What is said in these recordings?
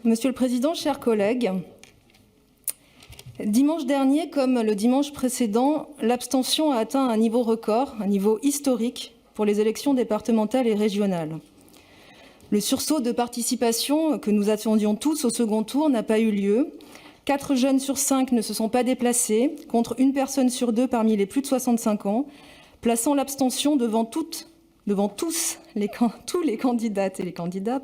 Monsieur le Président, chers collègues, dimanche dernier, comme le dimanche précédent, l'abstention a atteint un niveau record, un niveau historique pour les élections départementales et régionales. Le sursaut de participation que nous attendions tous au second tour n'a pas eu lieu. 4 jeunes sur 5 ne se sont pas déplacés, contre 1 personne sur 2 parmi les plus de 65 ans, plaçant l'abstention devant tous les candidates et les candidats,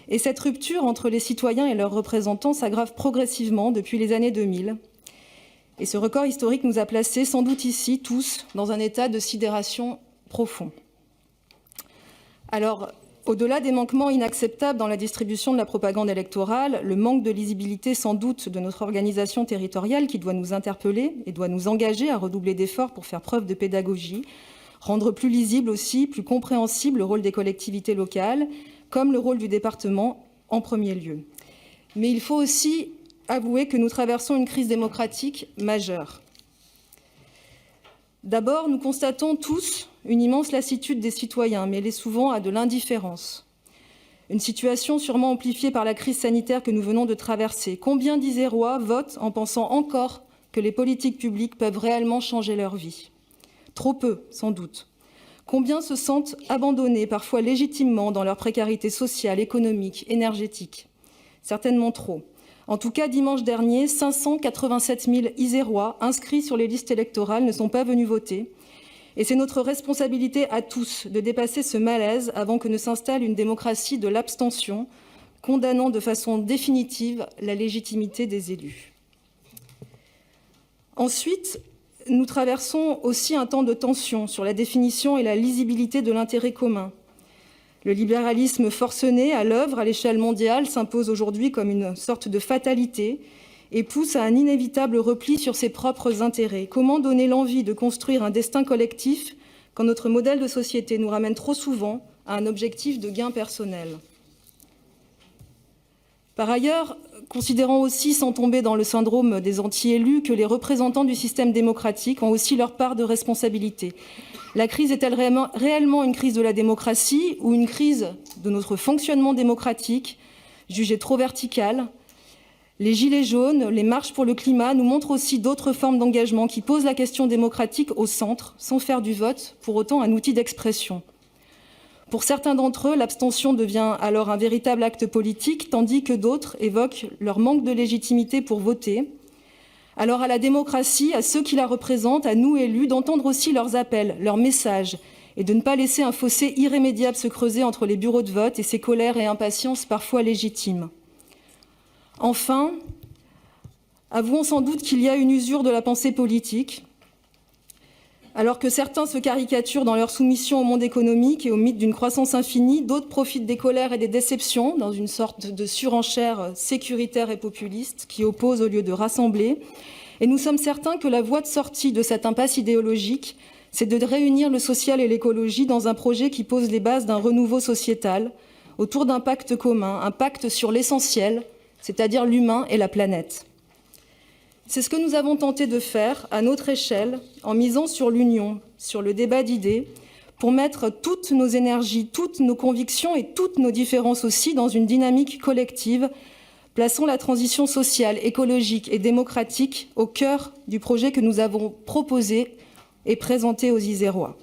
Et cette rupture entre les citoyens et leurs représentants s'aggrave progressivement depuis les années 2000. Et ce record historique nous a placés, sans doute ici, tous, dans un état de sidération profond. Alors, au-delà des manquements inacceptables dans la distribution de la propagande électorale, le manque de lisibilité sans doute de notre organisation territoriale qui doit nous interpeller et doit nous engager à redoubler d'efforts pour faire preuve de pédagogie, rendre plus lisible aussi, plus compréhensible le rôle des collectivités locales, comme le rôle du département en premier lieu. Mais il faut aussi avouer que nous traversons une crise démocratique majeure. D'abord, nous constatons tous une immense lassitude des citoyens, mêlée souvent à de l'indifférence. Une situation sûrement amplifiée par la crise sanitaire que nous venons de traverser. Combien d'Isérois votent en pensant encore que les politiques publiques peuvent réellement changer leur vie? Trop peu, sans doute. Combien se sentent abandonnés, parfois légitimement, dans leur précarité sociale, économique, énergétique? Certainement trop. En tout cas, dimanche dernier, 587 000 Isérois inscrits sur les listes électorales ne sont pas venus voter. Et c'est notre responsabilité à tous de dépasser ce malaise avant que ne s'installe une démocratie de l'abstention, condamnant de façon définitive la légitimité des élus. Ensuite, nous traversons aussi un temps de tension sur la définition et la lisibilité de l'intérêt commun. Le libéralisme forcené à l'œuvre à l'échelle mondiale s'impose aujourd'hui comme une sorte de fatalité et pousse à un inévitable repli sur ses propres intérêts. Comment donner l'envie de construire un destin collectif quand notre modèle de société nous ramène trop souvent à un objectif de gain personnel? Par ailleurs, considérons aussi, sans tomber dans le syndrome des anti-élus, que les représentants du système démocratique ont aussi leur part de responsabilité. La crise est-elle réellement une crise de la démocratie ou une crise de notre fonctionnement démocratique, jugé trop vertical? Les gilets jaunes, les marches pour le climat nous montrent aussi d'autres formes d'engagement qui posent la question démocratique au centre, sans faire du vote pour autant un outil d'expression. Pour certains d'entre eux, l'abstention devient alors un véritable acte politique, tandis que d'autres évoquent leur manque de légitimité pour voter. Alors à la démocratie, à ceux qui la représentent, à nous élus, d'entendre aussi leurs appels, leurs messages, et de ne pas laisser un fossé irrémédiable se creuser entre les bureaux de vote et ces colères et impatiences parfois légitimes. Enfin, avouons sans doute qu'il y a une usure de la pensée politique. Alors que certains se caricaturent dans leur soumission au monde économique et au mythe d'une croissance infinie, d'autres profitent des colères et des déceptions dans une sorte de surenchère sécuritaire et populiste qui oppose au lieu de rassembler. Et nous sommes certains que la voie de sortie de cette impasse idéologique, c'est de réunir le social et l'écologie dans un projet qui pose les bases d'un renouveau sociétal autour d'un pacte commun, un pacte sur l'essentiel, c'est-à-dire l'humain et la planète. C'est ce que nous avons tenté de faire à notre échelle en misant sur l'union, sur le débat d'idées, pour mettre toutes nos énergies, toutes nos convictions et toutes nos différences aussi dans une dynamique collective, plaçant la transition sociale, écologique et démocratique au cœur du projet que nous avons proposé et présenté aux Isérois.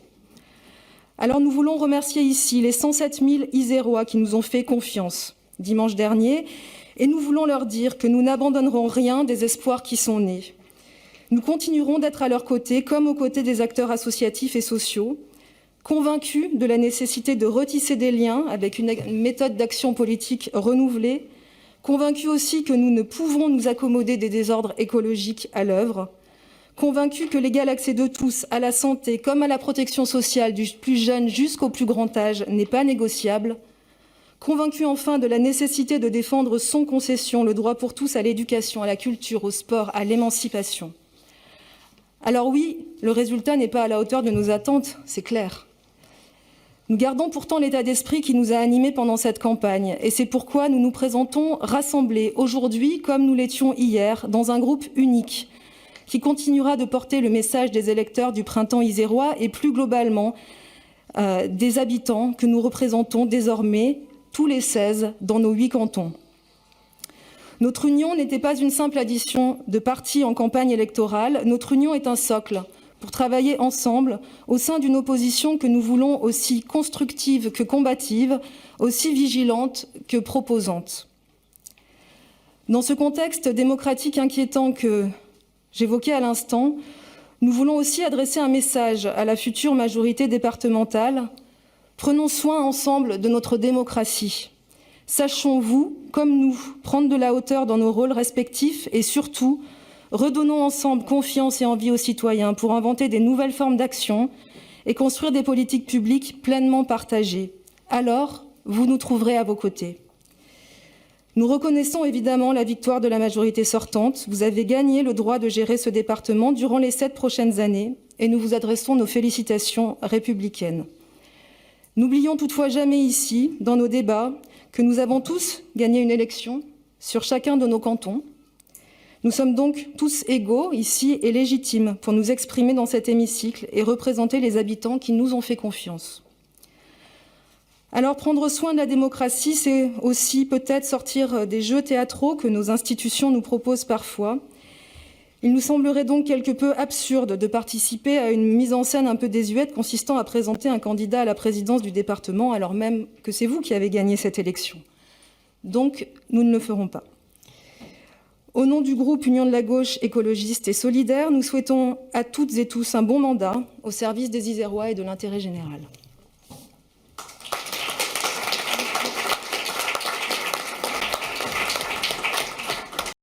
Alors nous voulons remercier ici les 107 000 Isérois qui nous ont fait confiance dimanche dernier, et nous voulons leur dire que nous n'abandonnerons rien des espoirs qui sont nés. Nous continuerons d'être à leur côté, comme aux côtés des acteurs associatifs et sociaux, convaincus de la nécessité de retisser des liens avec une méthode d'action politique renouvelée, convaincus aussi que nous ne pouvons nous accommoder des désordres écologiques à l'œuvre, convaincus que l'égal accès de tous à la santé comme à la protection sociale du plus jeune jusqu'au plus grand âge n'est pas négociable, convaincu enfin de la nécessité de défendre sans concession le droit pour tous à l'éducation, à la culture, au sport, à l'émancipation. Alors oui, le résultat n'est pas à la hauteur de nos attentes, c'est clair. Nous gardons pourtant l'état d'esprit qui nous a animés pendant cette campagne, et c'est pourquoi nous nous présentons rassemblés aujourd'hui, comme nous l'étions hier, dans un groupe unique, qui continuera de porter le message des électeurs du printemps isérois et plus globalement des habitants que nous représentons désormais tous les 16 dans nos 8 cantons. Notre union n'était pas une simple addition de partis en campagne électorale, notre union est un socle pour travailler ensemble au sein d'une opposition que nous voulons aussi constructive que combative, aussi vigilante que proposante. Dans ce contexte démocratique inquiétant que j'évoquais à l'instant, nous voulons aussi adresser un message à la future majorité départementale. Prenons soin ensemble de notre démocratie. Sachons-vous, comme nous, prendre de la hauteur dans nos rôles respectifs et surtout, redonnons ensemble confiance et envie aux citoyens pour inventer des nouvelles formes d'action et construire des politiques publiques pleinement partagées. Alors, vous nous trouverez à vos côtés. Nous reconnaissons évidemment la victoire de la majorité sortante. Vous avez gagné le droit de gérer ce département durant les 7 prochaines années et nous vous adressons nos félicitations républicaines. N'oublions toutefois jamais ici, dans nos débats, que nous avons tous gagné une élection sur chacun de nos cantons. Nous sommes donc tous égaux ici et légitimes pour nous exprimer dans cet hémicycle et représenter les habitants qui nous ont fait confiance. Alors prendre soin de la démocratie, c'est aussi peut-être sortir des jeux théâtraux que nos institutions nous proposent parfois. Il nous semblerait donc quelque peu absurde de participer à une mise en scène un peu désuète consistant à présenter un candidat à la présidence du département alors même que c'est vous qui avez gagné cette élection. Donc, nous ne le ferons pas. Au nom du groupe Union de la gauche écologiste et solidaire, nous souhaitons à toutes et tous un bon mandat au service des Isérois et de l'intérêt général.